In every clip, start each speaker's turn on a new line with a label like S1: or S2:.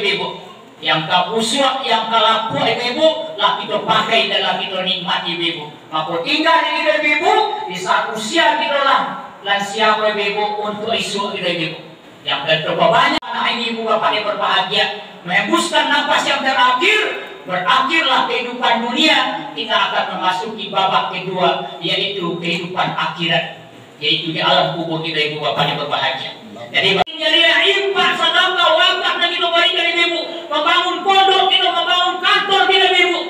S1: ibu. Yang kabuswa, yang kalapu ibu, lah kita pakai dan kita nikmati ibu. Maka tinggal di ibu, di saat usia kita lah lansia ibu untuk isu ibu. Yang berapa banyak anak ini ibu bapak yang berbahagia, menghembuskan nafas yang terakhir, berakhirlah kehidupan dunia, kita akan memasuki babak kedua, yaitu kehidupan akhirat, yaitu di alam kubur kita ibu bapak yang berbahagia. Jadi infak, sedekah, wakaf dan kita berikan ibu, membangun pondok kita, membangun kantor kita ibu.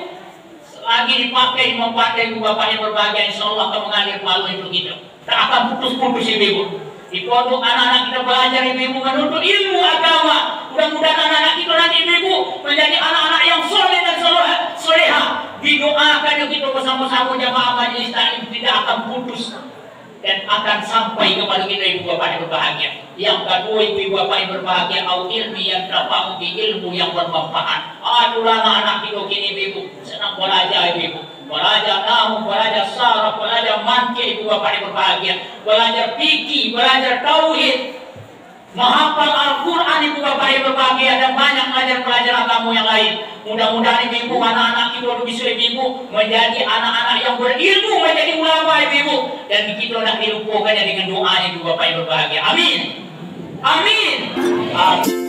S1: Selagi dipakai mempakai ibu bapak yang berbahagia, insya Allah akan mengalir pahala itu kita. Tak akan putus-putus ibu. Di pondok anak-anak kita belajar ibu menuntut ilmu agama. Mudah-mudahan anak-anak kita nanti ibu menjadi anak-anak yang soleh dan soleha. Didoakan kita bersama-sama jamaah majelis taklim tidak akan putus dan akan sampai kepada kita ibu bapak yang berbahagia. Yang kedua ibu bapak yang berbahagia, au ilmi yang terpaut di ilmu yang bermanfaat. Adulah anak kita kini ibu senang belajar ibu. Belajar nahu, belajar saraf, belajar mantik ibu bapak yang berbahagia, belajar fikih, belajar tauhid, menghafal Al-Quran ibu bapak yang berbahagia, dan banyak pelajar agama yang lain. Mudah-mudahan ibu anak-anak kita bisa ibu menjadi anak-anak yang berilmu, menjadi ulama ibu, dan kita nak dilupakannya dengan doa ibu bapak yang berbahagia. Amin. Amin. Amin.